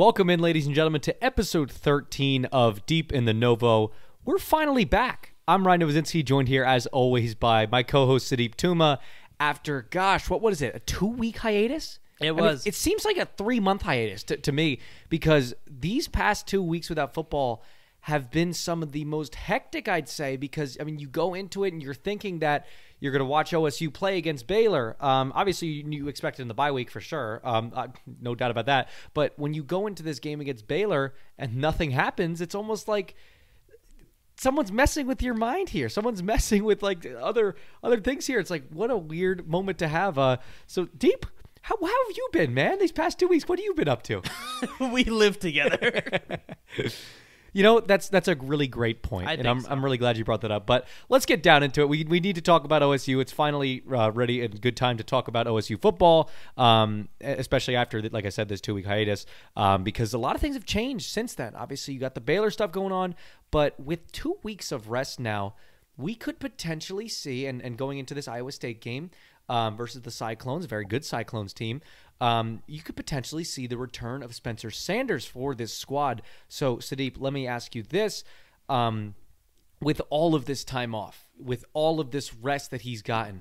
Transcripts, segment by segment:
Welcome in, ladies and gentlemen, to episode 13 of Deep in the Novo. We're finally back. I'm Ryan Novozinsky, joined here as always by my co-host Sudeep Tumma. After, what is it, a 2-week hiatus? It was. It seems like a 3-month hiatus to me, because these past 2 weeks without football have been some of the most hectic, I'd say, because, you go into it and you're thinking that you're going to watch OSU play against Baylor. Obviously, you expect it in the bye week for sure. No doubt about that. But when you go into this game against Baylor and nothing happens, it's almost like someone's messing with your mind here. Someone's messing with like other things here. It's like, what a weird moment to have. So, Deep, how have you been, man? These past 2 weeks, what have you been up to? We live together. That's a really great point, and I'm really glad you brought that up. But let's get down into it. We need to talk about OSU. It's finally ready and good time to talk about OSU football, especially after, like I said, this 2-week hiatus, because a lot of things have changed since then. Obviously, you got the Baylor stuff going on, but with 2 weeks of rest now, we could potentially see, and going into this Iowa State game versus the Cyclones, a very good Cyclones team, you could potentially see the return of Spencer Sanders for this squad. So, Sudeep, let me ask you this. With all of this time off, with all of this rest that he's gotten,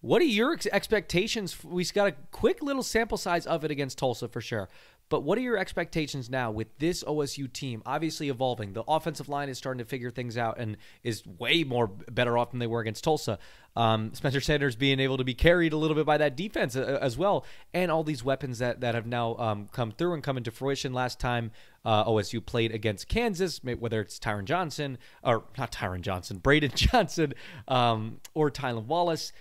what are your expectations? We've got a quick little sample size of it against Tulsa for sure. But what are your expectations now with this OSU team obviously evolving? The offensive line is starting to figure things out and is way more better off than they were against Tulsa. Spencer Sanders being able to be carried a little bit by that defense as well, and all these weapons that have now come through and come into fruition. Last time OSU played against Kansas, whether it's Braden Johnson, or Tylan Wallace.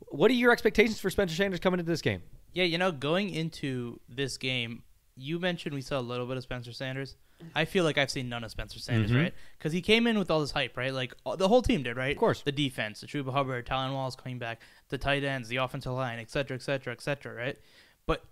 What are your expectations for Spencer Sanders coming into this game? Yeah, going into this game, you mentioned we saw a little bit of Spencer Sanders. I feel like I've seen none of Spencer Sanders, right? Because he came in with all this hype, right? Like the whole team did, right? Of course. The defense, the Chuba Hubbard, Tylan Wallace coming back, the tight ends, the offensive line, et cetera, right? But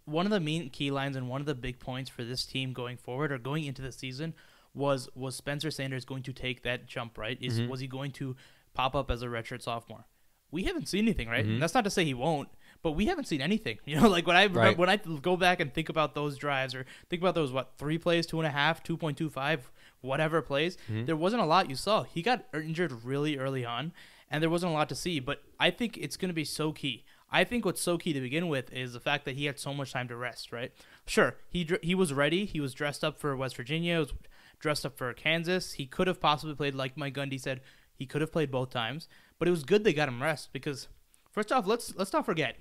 one of the main key lines and one of the big points for this team going forward or going into the season was Spencer Sanders going to take that jump, right? Was he going to pop up as a redshirt sophomore? We haven't seen anything, right? And that's not to say he won't, but we haven't seen anything. Like when I go back and think about those drives or think about those, 3 plays, 2.5, 2.25, whatever plays, there wasn't a lot you saw. He got injured really early on, and there wasn't a lot to see, but I think it's going to be so key. I think what's so key to begin with is the fact that he had so much time to rest, right? Sure, he was ready. He was dressed up for West Virginia. He was dressed up for Kansas. He could have possibly played, like Mike Gundy said, he could have played both times. But it was good they got him rest because, first off, let's not forget,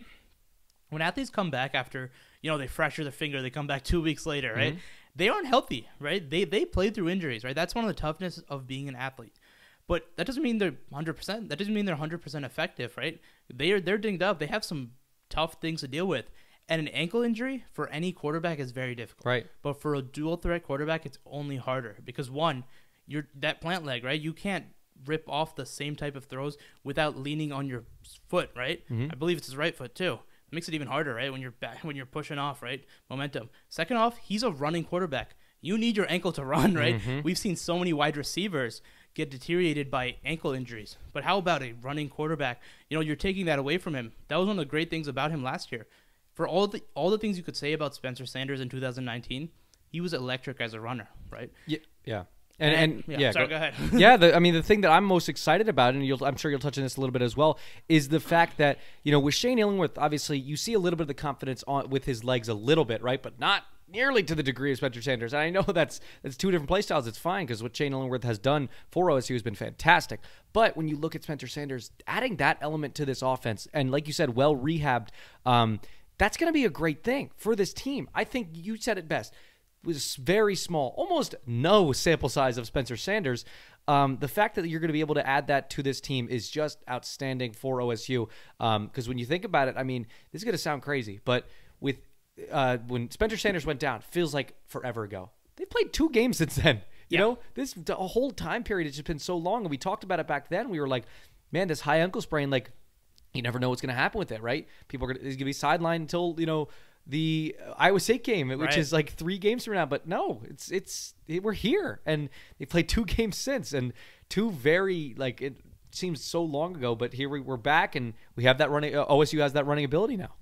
when athletes come back after, they fracture their finger, they come back 2 weeks later, right? They aren't healthy, right? They played through injuries, right? That's one of the toughness of being an athlete. But that doesn't mean they're 100%. That doesn't mean they're 100% effective, right? They're dinged up. They have some tough things to deal with. And an ankle injury for any quarterback is very difficult. Right. But for a dual threat quarterback, it's only harder because, one, you're that plant leg, right? You can't rip off the same type of throws without leaning on your foot, right? I believe it's his right foot too. It makes it even harder, right? When you're pushing off, right? Momentum. Second off, he's a running quarterback. You need your ankle to run, right? We've seen so many wide receivers get deteriorated by ankle injuries. But how about a running quarterback? You're taking that away from him. That was one of the great things about him last year. For all the things you could say about Spencer Sanders in 2019, he was electric as a runner, right? Yeah. Go ahead. The thing that I'm most excited about, and I'm sure you'll touch on this a little bit as well, is the fact that, with Shane Illingworth, obviously, you see a little bit of the confidence with his legs a little bit, right? But not nearly to the degree of Spencer Sanders. And I know that's two different play styles. It's fine because what Shane Illingworth has done for OSU has been fantastic. But when you look at Spencer Sanders, adding that element to this offense, and like you said, well rehabbed, that's going to be a great thing for this team. I think you said it best. Was very small, almost no sample size of Spencer Sanders. The fact that you're going to be able to add that to this team is just outstanding for OSU. Because when you think about it, this is going to sound crazy, but when Spencer Sanders went down, feels like forever ago. They've played 2 games since then. The whole time period has just been so long, and we talked about it back then. We were like, man, this high ankle sprain, like, you never know what's going to happen with it, right? People are going to be sidelined until the Iowa State game, which is like 3 games from now. But no, we're here, and they played 2 games since, and 2 very, like, it seems so long ago, but here we're back, and we have that running. OSU has that running ability now.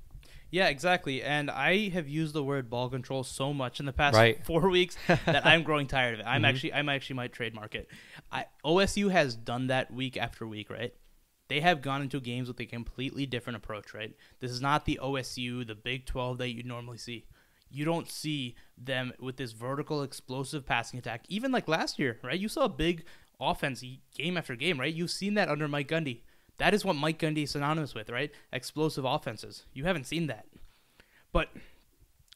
Yeah, exactly. And I have used the word ball control so much in the past Right. 4 weeks that I'm growing tired of it. I'm actually might trademark it. OSU has done that week after week, right? They have gone into games with a completely different approach, right? This is not the OSU, the Big 12 that you normally see. You don't see them with this vertical, explosive passing attack. Even like last year, right? You saw a big offense game after game, right? You've seen that under Mike Gundy. That is what Mike Gundy is synonymous with, right? Explosive offenses. You haven't seen that. But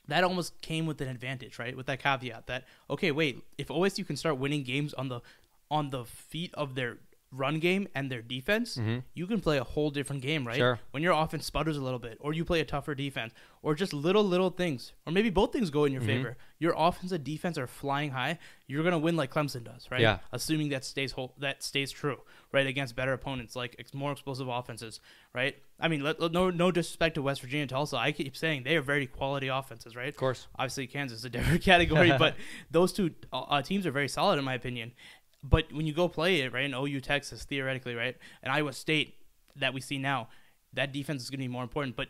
that almost came with an advantage, right? With that caveat that, okay, wait, if OSU can start winning games on the feet of their run game and their defense, you can play a whole different game, right? Sure. When your offense sputters a little bit, or you play a tougher defense, or just little things, or maybe both things go in your favor. Your offense and defense are flying high. You're gonna win like Clemson does, right? Yeah. Assuming that stays true, right? Against better opponents, like more explosive offenses, right? I mean, no disrespect to West Virginia and Tulsa. I keep saying they are very quality offenses, right? Of course. Obviously, Kansas is a different category, but those two teams are very solid in my opinion. But when you go play it, right, in OU, Texas, theoretically, right, and Iowa State that we see now, that defense is going to be more important. But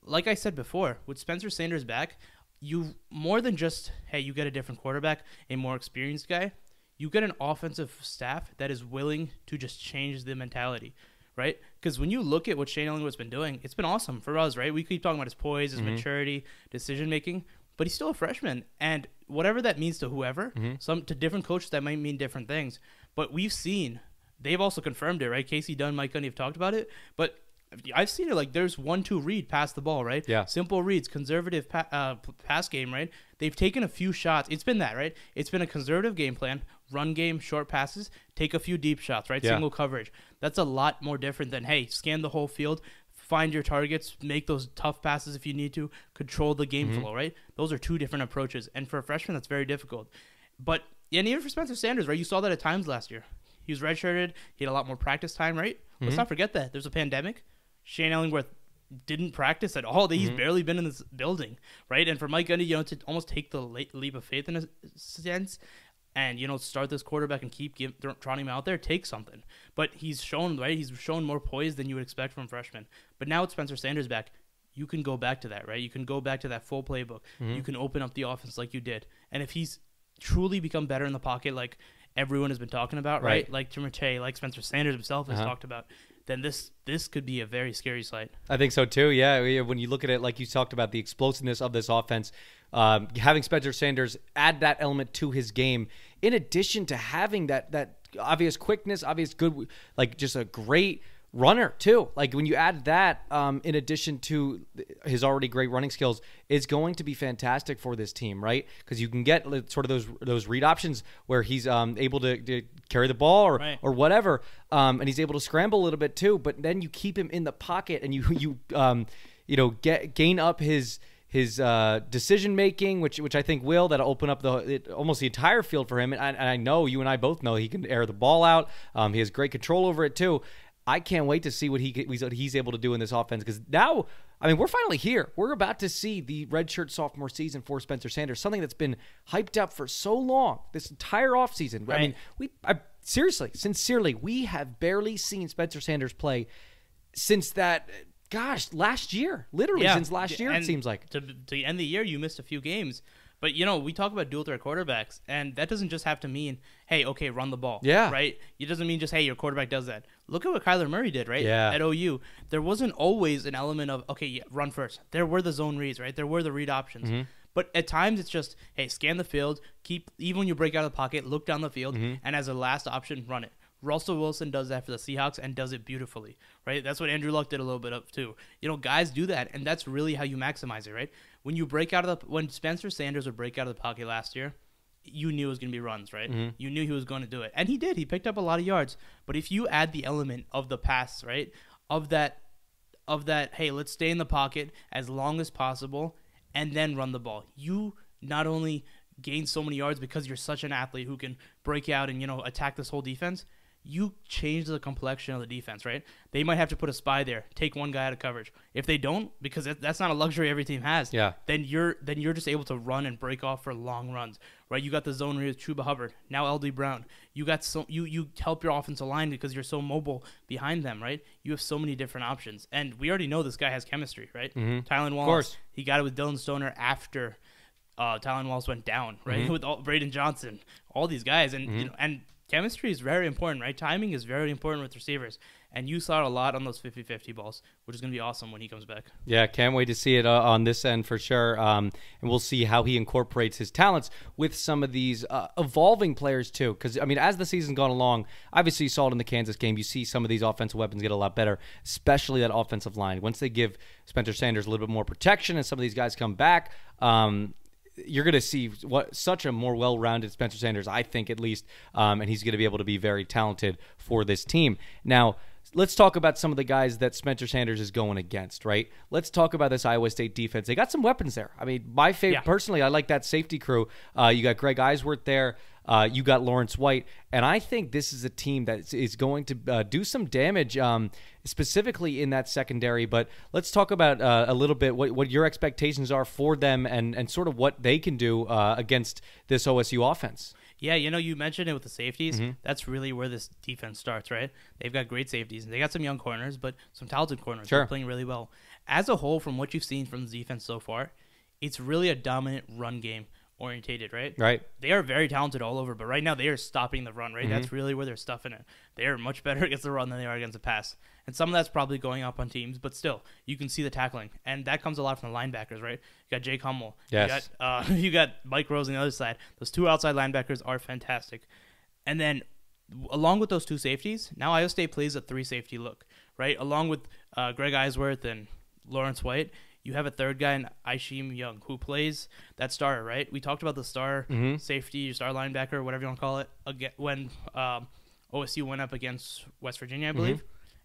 like I said before, with Spencer Sanders back, you more than just, hey, you get a different quarterback, a more experienced guy, you get an offensive staff that is willing to just change the mentality, right? Because when you look at what Shane Illingworth's been doing, it's been awesome for us, right? We keep talking about his poise, his maturity, decision-making, but he's still a freshman, and whatever that means to whoever, to different coaches that might mean different things. But we've seen, they've also confirmed it, right? Casey Dunn, Mike Gundy have talked about it, but I've seen it like there's 1-2 read past the ball, right? Yeah. Simple reads, conservative pass game, right? They've taken a few shots. It's been that, right? It's been a conservative game plan, run game, short passes, take a few deep shots, right? Yeah. Single coverage. That's a lot more different than, hey, scan the whole field, find your targets, make those tough passes if you need to, control the game flow, right? Those are two different approaches. And for a freshman, that's very difficult. But, and even for Spencer Sanders, right? You saw that at times last year. He was redshirted. He had a lot more practice time, right? Let's not forget that. There's a pandemic. Shane Illingworth didn't practice at all. He's barely been in this building, right? And for Mike Gundy, to almost take the leap of faith in a sense and, start this quarterback and keep trotting him out there, take something. But he's shown, right? He's shown more poise than you would expect from freshmen. But now with Spencer Sanders back, you can go back to that, right? You can go back to that full playbook. You can open up the offense like you did. And if he's truly become better in the pocket like everyone has been talking about, right? Like Tim Rattay, like Spencer Sanders himself has talked about, then this could be a very scary sight. I think so too. Yeah, when you look at it, like you talked about, the explosiveness of this offense, having Spencer Sanders add that element to his game, in addition to having that obvious quickness, obvious good, like just a great runner too. Like when you add that, in addition to his already great running skills, is going to be fantastic for this team, right? Because you can get sort of those read options where he's able to carry the ball or whatever, and he's able to scramble a little bit too. But then you keep him in the pocket and you gain up his decision making, which I think that'll open up almost the entire field for him. And I know you and I both know he can air the ball out. He has great control over it too. I can't wait to see what he's able to do in this offense, because now, I mean, we're finally here. We're about to see the redshirt sophomore season for Spencer Sanders, something that's been hyped up for so long, this entire offseason. Right. I mean, sincerely, we have barely seen Spencer Sanders play since that, last year. Literally since last year, it seems like. To end the year, you missed a few games. But, we talk about dual threat quarterbacks, and that doesn't just have to mean, hey, okay, run the ball. Yeah. Right? It doesn't mean just, hey, your quarterback does that. Look at what Kyler Murray did, right? Yeah. At OU. There wasn't always an element of, okay, yeah, run first. There were the zone reads, right? There were the read options. But at times it's just, hey, scan the field, even when you break out of the pocket, look down the field, and as a last option, run it. Russell Wilson does that for the Seahawks and does it beautifully, right? That's what Andrew Luck did a little bit of too. Guys do that, and that's really how you maximize it, right? When you when Spencer Sanders would break out of the pocket last year, you knew it was going to be runs, right? You knew he was going to do it, and he did. He picked up a lot of yards. But if you add the element of the pass, right, of that, hey, let's stay in the pocket as long as possible and then run the ball, you not only gain so many yards because you're such an athlete who can break out and attack this whole defense. you change the complexion of the defense, right? They might have to put a spy there, take one guy out of coverage. If they don't, because that's not a luxury every team has, then you're just able to run and break off for long runs, right? You got the zone read, Chuba Hubbard, now LD Brown. You got you help your offensive line because you're so mobile behind them, right? You have so many different options, and we already know this guy has chemistry, right? Tylan Wallace, he got it with Dylan Stoner after Tylan Wallace went down, right? With Braden Johnson, all these guys, and and chemistry is very important, right? Timing is very important with receivers. And you saw it a lot on those 50-50 balls, which is going to be awesome when he comes back. Yeah, can't wait to see it on this end for sure. And we'll see how he incorporates his talents with some of these evolving players too. Because, I mean, as the season's gone along, obviously you saw it in the Kansas game. You see some of these offensive weapons get a lot better, especially that offensive line. Once they give Spencer Sanders a little bit more protection and some of these guys come back, you're going to see such a more well-rounded Spencer Sanders, I think, at least, and he's going to be able to be very talented for this team. Now, let's talk about some of the guys that Spencer Sanders is going against, right? Let's talk about this Iowa State defense. They got some weapons there. I mean, my favorite, personally, I like that safety crew. You got Greg Eisworth there. You got Lawrence White. And I think this is a team that is going to do some damage, specifically in that secondary. But let's talk about a little bit what your expectations are for them and sort of what they can do against this OSU offense. Yeah, you mentioned it with the safeties. That's really where this defense starts, right? They've got great safeties, and they got some young corners, but some talented corners. They're playing really well. As a whole, from what you've seen from the defense so far, it's really a dominant run game orientated, right? Right. They are very talented all over, but right now they are stopping the run, right? That's really where they're stuffing it. They are much better against the run than they are against the pass. And some of that's probably going up on teams, but still, you can see the tackling. And that comes a lot from the linebackers, right? You got Jake Hummel. Yes. You got Mike Rose on the other side. Those two outside linebackers are fantastic. And then, along with those two safeties, now Iowa State plays a three-safety look, right? Along with Greg Eisworth and Lawrence White, you have a third guy in Aisheem Young who plays that starter, right? We talked about the star safety, star linebacker, whatever you want to call it, when OSU went up against West Virginia, I believe.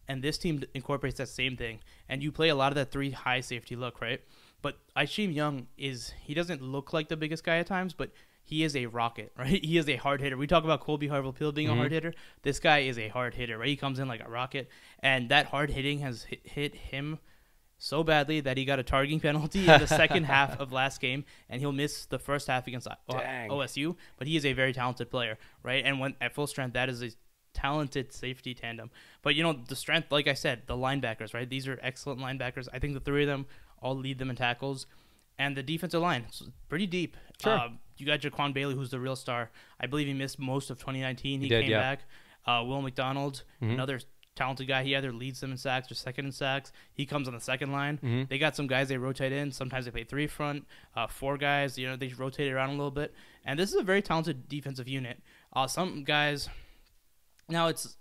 And this team incorporates that same thing. And you play a lot of that three high safety look, right? But Aisheem Young he doesn't look like the biggest guy at times, but he is a rocket, right? He is a hard hitter. We talk about Colby Harville-Peel being a hard hitter. This guy is a hard hitter, right? He comes in like a rocket. And that hard hitting has hit him so badly that he got a targeting penalty in the second half of last game, and he'll miss the first half against OSU. But he is a very talented player, right? And when at full strength, that is a talented safety tandem. But, the strength, like I said, the linebackers, right? These are excellent linebackers. I think the three of them all lead them in tackles. And the defensive line, it's pretty deep. Sure. You got Jaquan Bailey, who's the real star. I believe he missed most of 2019. He came back. Will McDonald, another talented guy. He either leads them in sacks or second in sacks. He comes on the second line. They got some guys they rotate in. Sometimes they play three front, four guys. They rotate around a little bit. And this is a very talented defensive unit. Some guys, now it's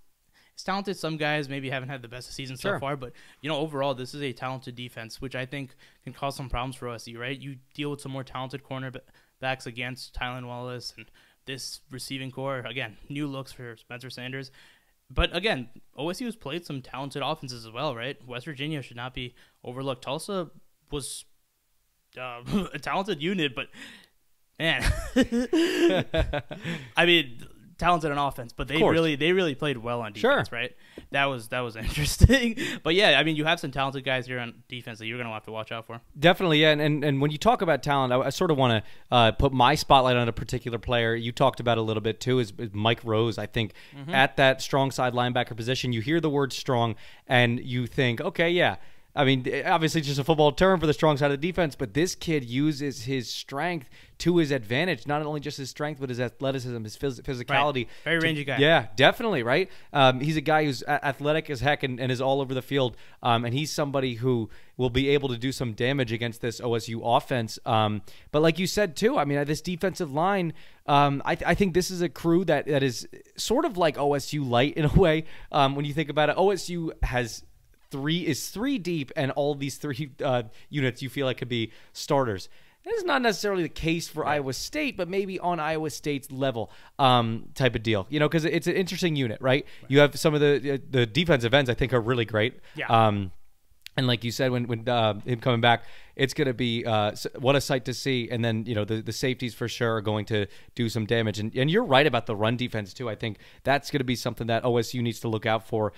talented. Some guys maybe haven't had the best season so far, but overall this is a talented defense, which I think can cause some problems for OSU. Right? You deal with some more talented cornerbacks against Tylan Wallace and this receiving core. Again, new looks for Spencer Sanders. But again, OSU has played some talented offenses as well, right? West Virginia should not be overlooked. Tulsa was a talented unit, but man, I mean, talented on offense, but they really played well on defense, right? That was interesting. But yeah, I mean, you have some talented guys here on defense that you're going to have to watch out for. Definitely, yeah. And when you talk about talent, I sort of want to put my spotlight on a particular player. You talked about a little bit too, is Mike Rose. I think at that strong side linebacker position, you hear the word strong and you think, okay, yeah. I mean, obviously it's just a football term for the strong side of the defense, but this kid uses his strength to his advantage. Not only just his strength, but his athleticism, his physicality. Right. Very rangy guy. Yeah, definitely, right? He's a guy who's athletic as heck and is all over the field, and he's somebody who will be able to do some damage against this OSU offense. But like you said, too, I mean, this defensive line, I think this is a crew that is sort of like OSU light in a way. When you think about it, OSU is three deep, and all these three units you feel like could be starters. That is not necessarily the case for Iowa State, but maybe on Iowa State's level type of deal. Because it's an interesting unit, right? You have some of the defensive ends I think are really great. Yeah. And like you said, when him coming back, it's going to be what a sight to see. And then, the safeties for sure are going to do some damage. And you're right about the run defense too. I think that's going to be something that OSU needs to look out for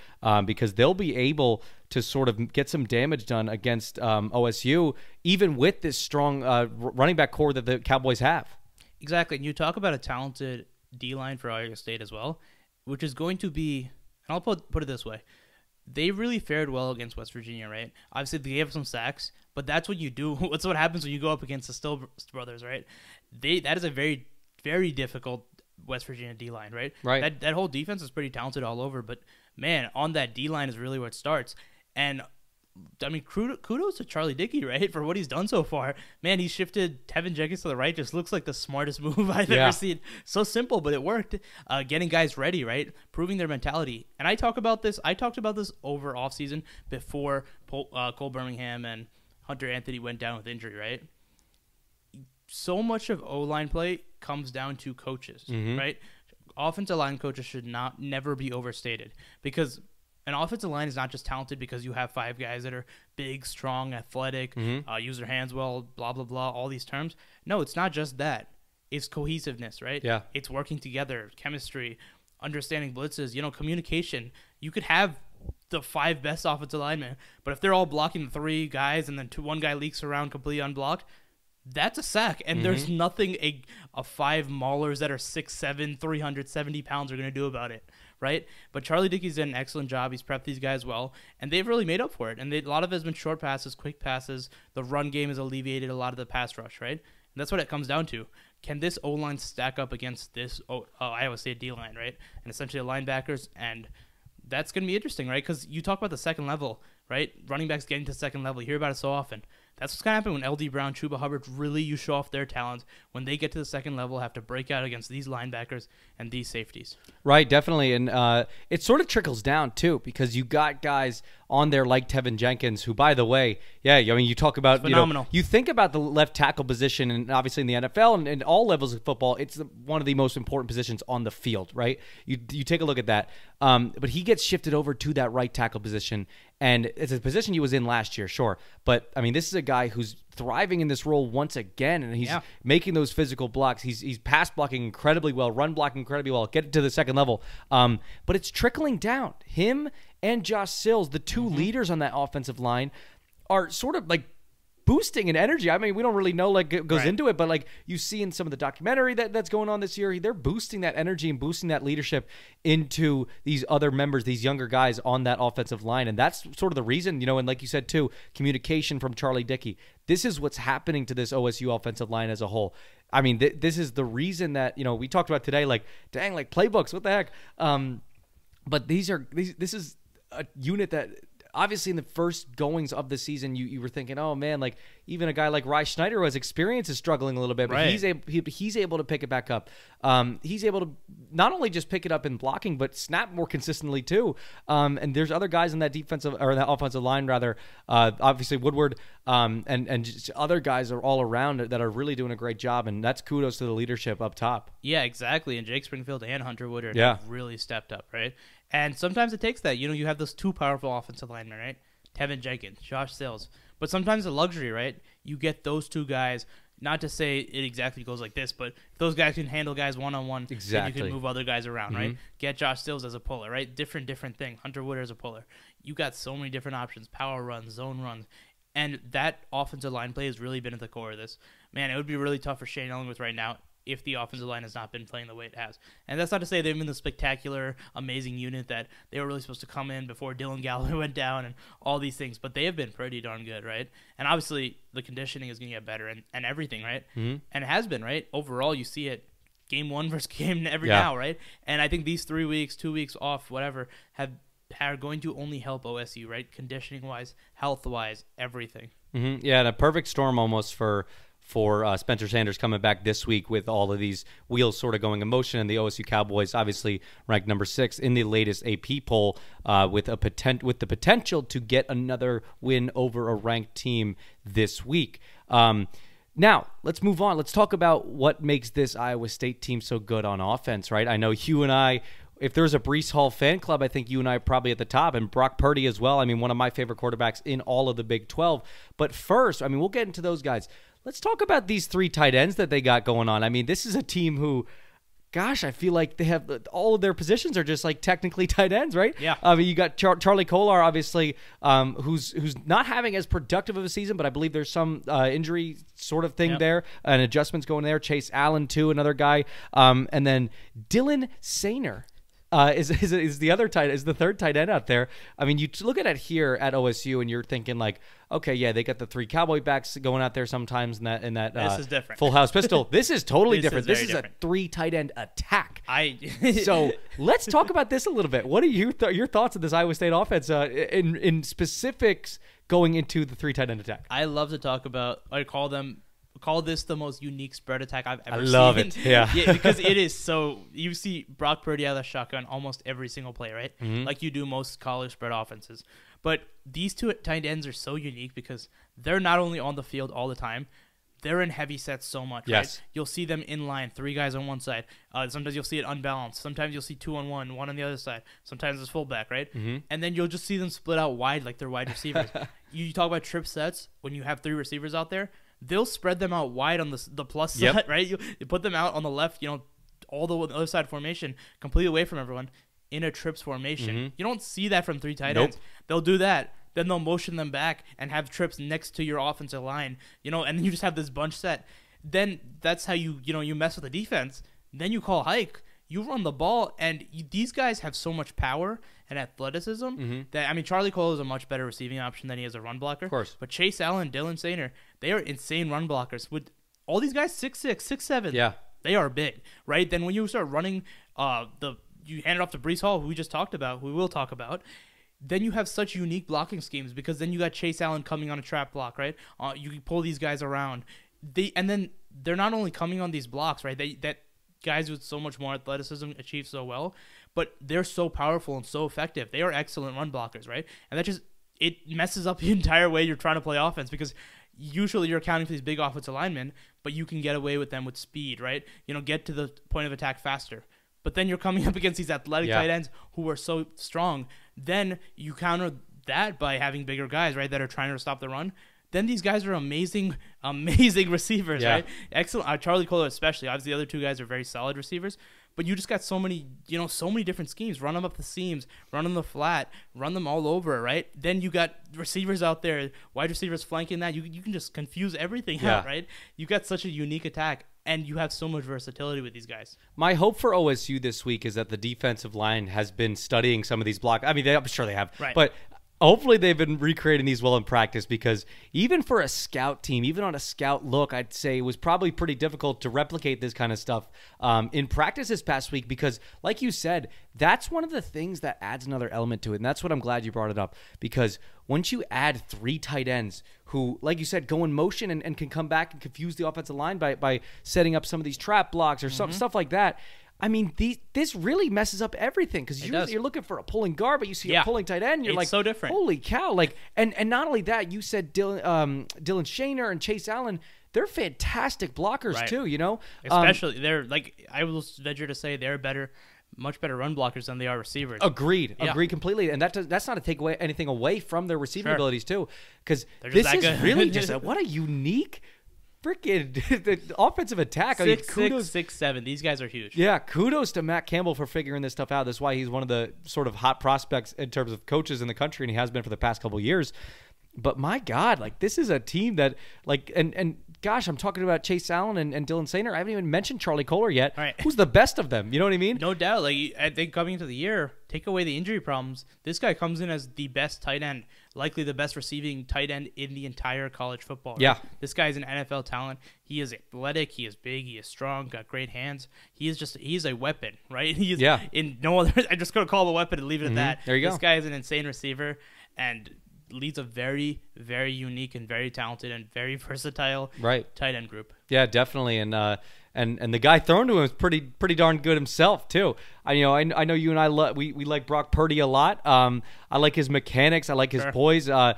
because they'll be able to sort of get some damage done against OSU, even with this strong running back core that the Cowboys have. Exactly. And you talk about a talented D-line for Iowa State as well, which is going to be, and I'll put it this way, they really fared well against West Virginia, right? Obviously, they gave up some sacks, but that's what you do. That's what happens when you go up against the Still brothers, right? That is a very, very difficult West Virginia D-line, right? Right. That whole defense is pretty talented all over, but, man, on that D-line is really where it starts. And I mean, kudos to Charlie Dickey, right, for what he's done so far. Man, he shifted Tevin Jenkins to the right. Just looks like the smartest move I've ever seen. So simple, but it worked. Getting guys ready, right, proving their mentality. And I talked about this over offseason before Cole Birmingham and Hunter Anthony went down with injury, right? So much of O-line play comes down to coaches, right? Offensive line coaches should never be overstated because an offensive line is not just talented because you have 5 guys that are big, strong, athletic, use their hands well, blah, blah, blah, all these terms. No, it's not just that. It's cohesiveness, right? Yeah. It's working together, chemistry, understanding blitzes, communication. You could have the 5 best offensive linemen, but if they're all blocking the 3 guys and then one guy leaks around completely unblocked, that's a sack. And there's nothing a 5 maulers that are 6'7", 370 pounds are going to do about it. Right? But Charlie Dickey's done an excellent job. He's prepped these guys well, and they've really made up for it. And a lot of it has been short passes, quick passes. The run game has alleviated a lot of the pass rush, right? And that's what it comes down to. Can this O-line stack up against this Iowa State D-line, right? And essentially the linebackers, and that's going to be interesting, right? Because you talk about the second level, right? Running backs getting to second level. You hear about it so often. That's what's going to happen when LD Brown, Chuba Hubbard really you show off their talent. When they get to the second level, have to break out against these linebackers and these safeties. Right, definitely. And it sort of trickles down, too, because you got guys on there like Tevin Jenkins, who, by the way, you talk about, phenomenal. You think about the left tackle position, and obviously in the NFL and all levels of football, it's one of the most important positions on the field, right? You take a look at that. But he gets shifted over to that right tackle position, and it's a position he was in last year, sure. But, I mean, this is a guy who's thriving in this role once again, and he's making those physical blocks. He's pass blocking incredibly well, run blocking incredibly well, get to the second level. But it's trickling down. Him and Josh Sills, the 2 leaders on that offensive line, are sort of like boosting in energy. I mean, we don't really know it goes into it, but you see in some of the documentary that's going on this year, they're boosting that energy and boosting that leadership into these other members, these younger guys on that offensive line. And that's sort of the reason, and like you said too, communication from Charlie Dickey. This is what's happening to this OSU offensive line as a whole. I mean, this is the reason that, we talked about today, playbooks, what the heck? But this is a unit that obviously in the first goings of the season, you were thinking, oh man, even a guy like Rye Schneider who has experience is struggling a little bit, but he's able to pick it back up. He's able to not only just pick it up in blocking, but snap more consistently too. And there's other guys in that that offensive line rather, obviously Woodward, and just other guys are all around that are really doing a great job, and that's kudos to the leadership up top. Yeah, exactly. And Jake Springfield and Hunter Woodward have really stepped up, right? And sometimes it takes that. You have those 2 powerful offensive linemen, right? Tevin Jenkins, Josh Sills. But sometimes a luxury, right? You get those 2 guys. Not to say it exactly goes like this, but if those guys can handle guys one-on-one, then you can move other guys around, right? Get Josh Sills as a puller, right? Different thing. Hunter Woodward as a puller. You got so many different options, power runs, zone runs. And that offensive line play has really been at the core of this. Man, it would be really tough for Shane Ellingworth right now if the offensive line has not been playing the way it has. And that's not to say they've been the spectacular, amazing unit that they were really supposed to come in before Dylan Galloway went down and all these things, but they have been pretty darn good, right? And obviously the conditioning is going to get better and everything, right? And it has been, right? Overall, you see it game 1 versus game every now, right? And I think these 3 weeks, 2 weeks off, whatever, are going to only help OSU, right? Conditioning-wise, health-wise, everything. Yeah, and a perfect storm almost for Spencer Sanders coming back this week with all of these wheels sort of going in motion, and the OSU Cowboys obviously ranked number 6 in the latest AP poll with the potential to get another win over a ranked team this week. Now, let's move on. Let's talk about what makes this Iowa State team so good on offense, right? I know you and I if there's a Bryce Hall fan club, I think you and I are probably at the top, and Brock Purdy as well. I mean, one of my favorite quarterbacks in all of the Big 12. But first, I mean, we'll get into those guys. Let's talk about these 3 tight ends that they got going on. I mean, this is a team who, gosh, I feel like they have all of their positions are just like technically tight ends, right? Yeah. I mean, you got Charlie Kolar, obviously, who's not having as productive of a season, but I believe there's some injury sort of thing there, and adjustments going there. Chase Allen, too, another guy, and then Dylan Sainer. Is the other tight is the third tight end out there. I mean, you look at it here at OSU, and you're thinking like, okay, yeah, they got the 3 Cowboy backs going out there sometimes in that this is different. Full House pistol. This is totally different. This is different. a 3 tight end attack. So let's talk about this a little bit. What are your thoughts on this Iowa State offense in specifics going into the 3 tight end attack? I love to talk about. I call this the most unique spread attack I've ever seen. I love it. Yeah. Because it is so. You see Brock Purdy out of the shotgun almost every single play, right? Mm-hmm. Like you do most college spread offenses. But these 2 tight ends are so unique because they're not only on the field all the time, they're in heavy sets so much, yes. right? You'll see them in line, 3 guys on one side. Sometimes you'll see it unbalanced. Sometimes you'll see 2 on 1, 1 on the other side. Sometimes it's fullback, right? Mm-hmm. And then you'll just see them split out wide like they're wide receivers. You talk about trip sets when you have 3 receivers out there. They'll spread them out wide on the plus side, right? You put them out on the left, all the other side formation, completely away from everyone in a trips formation. Mm-hmm. You don't see that from 3 tight ends. They'll do that. Then they'll motion them back and have trips next to your offensive line, and then you just have this bunch set. Then that's how you mess with the defense. Then you call hike. You run the ball, and these guys have so much power and athleticism that, I mean, Charlie Cole is a much better receiving option than he is a run blocker. Of course. But Chase Allen, Dylan Sainer, they are insane run blockers. With all these guys, 6'6", 6'7", yeah, they are big, right? Then when you start running, you hand it off to Bryce Hall, who we just talked about, who we will talk about. Then you have such unique blocking schemes because then you got Chase Allen coming on a trap block, right? You can pull these guys around. And then they're not only coming on these blocks, right? That guys with so much more athleticism achieve so well, but they're so powerful and so effective. They are excellent run blockers, right? And it messes up the entire way you're trying to play offense because usually you're accounting for these big offensive linemen, but you can get away with them with speed, right? Get to the point of attack faster. But then you're coming up against these athletic tight ends who are so strong. Then you counter that by having bigger guys, right, that are trying to stop the run. Then these guys are amazing receivers, right? Excellent. Charlie Kolar especially. Obviously, the other 2 guys are very solid receivers. But you just got so many different schemes. Run them up the seams, run them the flat, run them all over, right? Then you got receivers out there, wide receivers flanking that. You can just confuse everything out, right? You got such a unique attack, and you have so much versatility with these guys. My hope for OSU this week is that the defensive line has been studying some of these blocks. I mean, I'm sure they have, right. But hopefully they've been recreating these well in practice because even for a scout team, even on a scout look, I'd say it was probably pretty difficult to replicate this kind of stuff in practice this past week because, like you said, that's one of the things that adds another element to it, and that's what I'm glad you brought it up because once you add 3 tight ends who, like you said, go in motion and can come back and confuse the offensive line by setting up some of these trap blocks or some stuff like that, I mean, this really messes up everything because you're looking for a pulling guard, but you see a pulling tight end. You're like, so different. Holy cow! Like, and not only that, you said Dylan Sainer and Chase Allen. They're fantastic blockers too. Especially they're like I will venture to say they're much better run blockers than they are receivers. Agreed completely. And that's not to take anything away from their receiving abilities too, because this is really just what a unique. Freaking the offensive attack. 6'6", 6'7". These guys are huge. Yeah, kudos to Matt Campbell for figuring this stuff out. That's why he's one of the sort of hot prospects in terms of coaches in the country, and he has been for the past couple of years. But my God, like this is a team that like and gosh, I'm talking about Chase Allen and Dylan Sainer. I haven't even mentioned Charlie Kolar yet. Right. Who's the best of them? You know what I mean? No doubt. Like I think coming into the year, take away the injury problems. This guy comes in as the best tight end, likely the best receiving tight end in the entire college football. Right? Yeah. This guy's an NFL talent. He is athletic. He is big. He is strong. Got great hands. He's a weapon, right? He is in no other. I'm just gonna call him a weapon and leave it at that. There you go. This guy is an insane receiver and leads a very, very unique and very talented and very versatile tight end group. Yeah, definitely. And and the guy thrown to him is pretty darn good himself too. I know you and I we like Brock Purdy a lot. I like his mechanics. I like his poise. I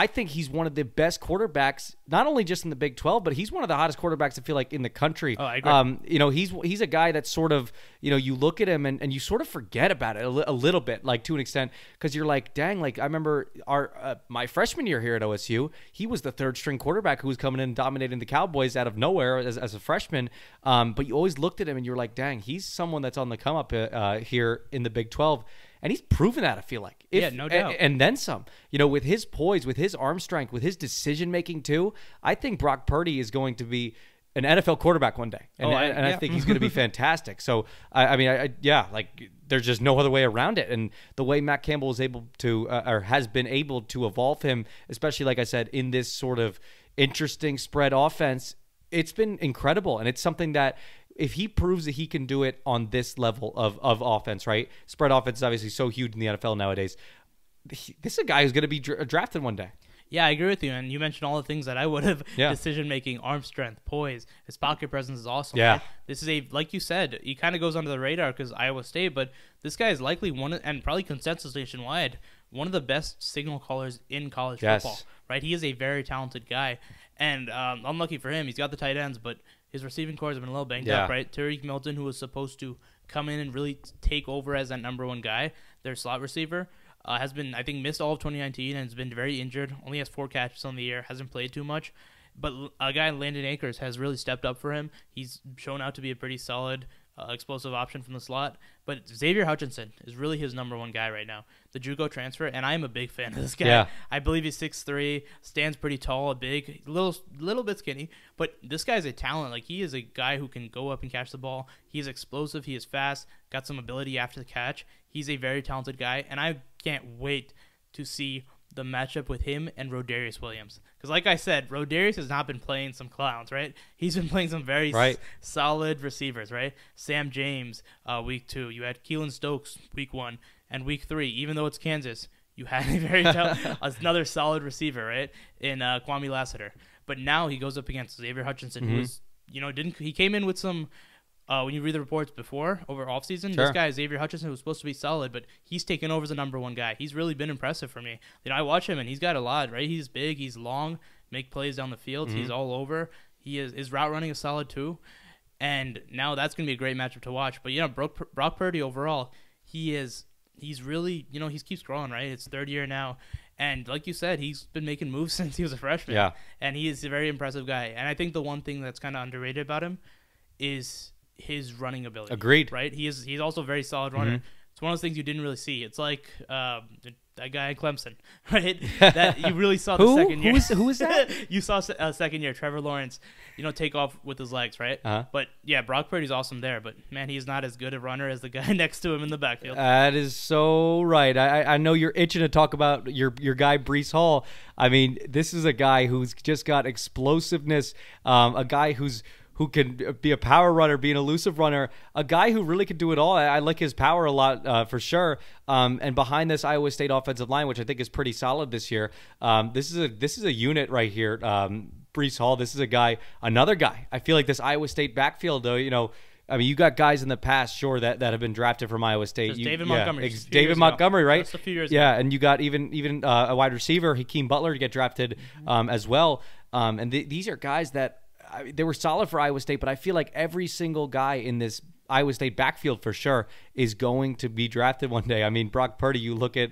think he's one of the best quarterbacks, not only just in the Big 12, but he's one of the hottest quarterbacks I feel like in the country. Oh, I agree. He's a guy that's sort of, you look at him and you sort of forget about it a little bit, like to an extent, because you're like, dang, like I remember my freshman year here at OSU, he was the third string quarterback who was coming in and dominating the Cowboys out of nowhere as a freshman. But you always looked at him and you're like, dang, he's someone that's on the come up here in the Big 12. And he's proven that, I feel like. No doubt. And then some. With his poise, with his arm strength, with his decision-making too, I think Brock Purdy is going to be an NFL quarterback one day. And I think he's going to be fantastic. So, there's just no other way around it. And the way Matt Campbell is able to, or has been able to evolve him, especially, like I said, in this sort of interesting spread offense, it's been incredible. And it's something that, if he proves that he can do it on this level of offense, right? Spread offense is obviously so huge in the NFL nowadays. This is a guy who's going to be drafted one day. Yeah, I agree with you. And you mentioned all the things that I would have. Decision-making, arm strength, poise. His pocket presence is awesome. Yeah. Right? This is like you said, he kind of goes under the radar because Iowa State, but this guy is likely and probably consensus nationwide, one of the best signal callers in college football, right? He is a very talented guy. And unlucky for him, he's got the tight ends, but his receiving core has been a little banged up, right? Tariq Milton, who was supposed to come in and really take over as that number one guy, their slot receiver, has been, I think, missed all of 2019 and has been very injured. Only has 4 catches on the year, hasn't played too much. But a guy, Landon Akers, has really stepped up for him. He's shown out to be a pretty solid, explosive option from the slot. But Xavier Hutchinson is really his number one guy right now. The JUCO transfer, and I am a big fan of this guy. Yeah. I believe he's 6'3", stands pretty tall, big, little bit skinny. But this guy's a talent. Like, he is a guy who can go up and catch the ball. He's explosive. He is fast. Got some ability after the catch. He's a very talented guy, and I can't wait to see the matchup with him and Rodarius Williams. Because like I said, Rodarius has not been playing some clowns, right? He's been playing some very solid receivers, right? Sam James, week 2. You had Keelan Stokes, week 1. And week 3, even though it's Kansas, you had a very another solid receiver, right? In Kwame Lassiter. But now he goes up against Xavier Hutchinson, who is, he came in with some, when you read the reports before, over offseason, this guy, Xavier Hutchinson, was supposed to be solid, but he's taken over as the number one guy. He's really been impressive for me. I watch him, and he's got a lot, right? He's big, he's long, make plays down the field, he's all over. His route running is solid too. And now that's going to be a great matchup to watch. But, Brock Purdy overall, he's really, he keeps growing, right? It's 3rd year now. And like you said, he's been making moves since he was a freshman. Yeah. And he is a very impressive guy. And I think the one thing that's kind of underrated about him is his running ability. Agreed. Right? He's also a very solid runner. It's one of those things you didn't really see. It's like that guy at Clemson, right? That you really saw the second year. Who is that? You saw second year, Trevor Lawrence, take off with his legs, right? But yeah, Brock Purdy's awesome there, but man, he's not as good a runner as the guy next to him in the backfield. That is so right. I know you're itching to talk about your guy Bryce Hall. I mean, this is a guy who's just got explosiveness, a guy who can be a power runner, be an elusive runner, a guy who really could do it all. I like his power a lot for sure. And behind this Iowa State offensive line, which I think is pretty solid this year, this is a unit right here. Bryce Hall, this is another guy. I feel like this Iowa State backfield, though, you got guys in the past, sure, that have been drafted from Iowa State. David Montgomery. David Montgomery, right? Just a few years ago. ago. And you got even a wide receiver, Hakeem Butler, to get drafted as well. And these are guys that they were solid for Iowa State, but I feel like every single guy in this Iowa State backfield for sure is going to be drafted one day. I mean, Brock Purdy, you look at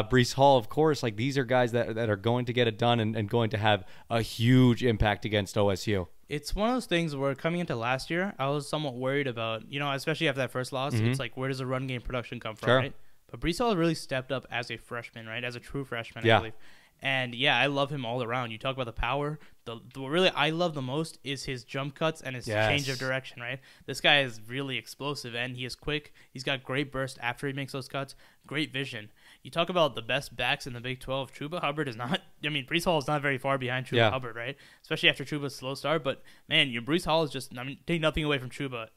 Bryce Hall, of course, like these are guys that are going to get it done and going to have a huge impact against OSU. It's one of those things where coming into last year, I was somewhat worried about, especially after that first loss, it's like, where does the run game production come from, right? But Bryce Hall really stepped up as a freshman, right? As a true freshman, I believe. And yeah, I love him all around. You talk about the power. The really I love the most is his jump cuts and his change of direction, right? This guy is really explosive and he is quick. He's got great burst after he makes those cuts. Great vision. You talk about the best backs in the Big 12. Chuba Hubbard is not, Bryce Hall is not very far behind Chuba Hubbard, right? Especially after Chuba's slow start. But man, Bryce Hall is just, take nothing away from Chuba.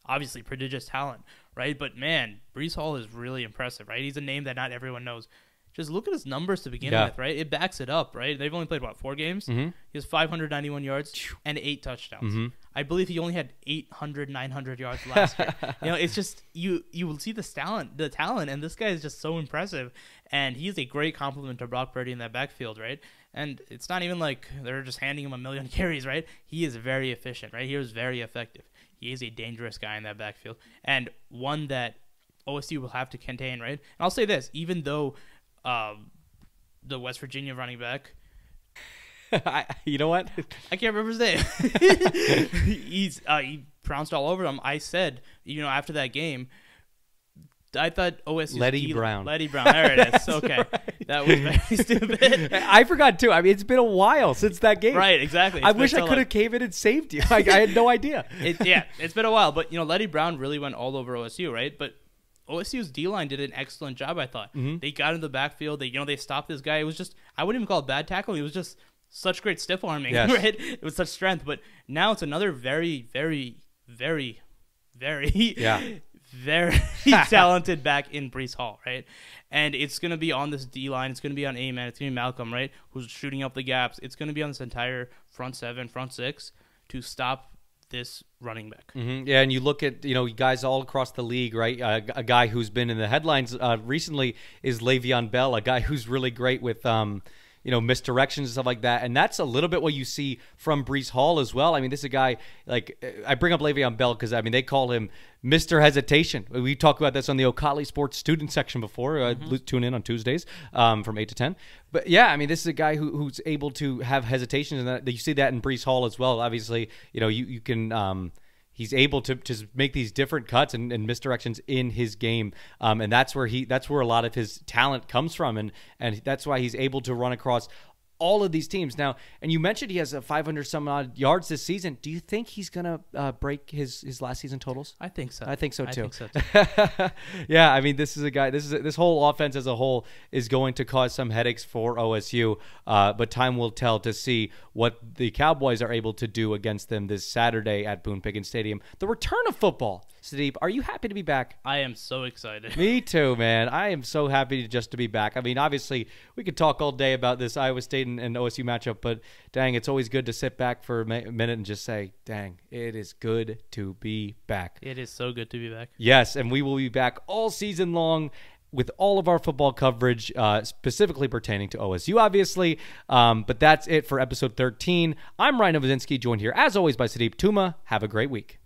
Obviously, prodigious talent, right? But man, Bryce Hall is really impressive, right? He's a name that not everyone knows. Just look at his numbers to begin with, right? It backs it up, right? They've only played, 4 games? He has 591 yards and 8 touchdowns. I believe he only had 800, 900 yards last year. It's just you will see the talent, and this guy is just so impressive, and he's a great compliment to Brock Purdy in that backfield, right? And it's not even like they're just handing him a million carries, right? He is very efficient, right? He was very effective. He is a dangerous guy in that backfield, and one that OSU will have to contain, right? And I'll say this, even though the West Virginia running back, you know what? I can't remember his name. He pounced all over them. I said, after that game, I thought OSU. Letty Brown. There it is. Okay, that was very stupid. I forgot too. I mean, it's been a while since that game. Right, exactly. I wish I could have came in and saved you. I had no idea. It's been a while, but Letty Brown really went all over OSU, right? But OSU's D-line did an excellent job, I thought. Mm-hmm. They got in the backfield. They stopped this guy. It was just, I wouldn't even call it bad tackling. It was just such great stiff arming, yes. Right? It was such strength. But now it's another very, very, very, very, very talented back in Bryce Hall, right? And it's going to be on this D-line. It's going to be on A-Man. It's going to be Malcolm, right, who's shooting up the gaps. It's going to be on this entire front seven, front six to stop this running back. Mm-hmm. Yeah, and you look at, guys all across the league, right? A guy who's been in the headlines recently is Le'Veon Bell, a guy who's really great with misdirections and stuff like that. And that's a little bit what you see from Bryce Hall as well. I mean, this is a guy, I bring up Le'Veon Bell because, they call him Mr. Hesitation. We talked about this on the Ocali Sports student section before. Tune in on Tuesdays from 8 to 10. But, yeah, this is a guy who's able to have hesitations, and you see that in Bryce Hall as well. Obviously, you can he's able to make these different cuts and misdirections in his game, and that's where a lot of his talent comes from, and that's why he's able to run across all of these teams now. And you mentioned he has 500 some odd yards this season. Do you think he's gonna break his last season totals? I think so. I think so too. Yeah, this is a guy. This whole offense as a whole is going to cause some headaches for OSU. But time will tell to see what the Cowboys are able to do against them this Saturday at Boone Pickens Stadium. The return of football. Sudeep, are you happy to be back? I am so excited. Me too, man. I am so happy just to be back. Obviously, we could talk all day about this Iowa State and OSU matchup, but dang, it's always good to sit back for a minute and just say, dang, it is good to be back. It is so good to be back. Yes, and we will be back all season long with all of our football coverage, specifically pertaining to OSU, obviously. But that's it for episode 13. I'm Ryan Novozinsky, joined here, as always, by Sudeep Tumma. Have a great week.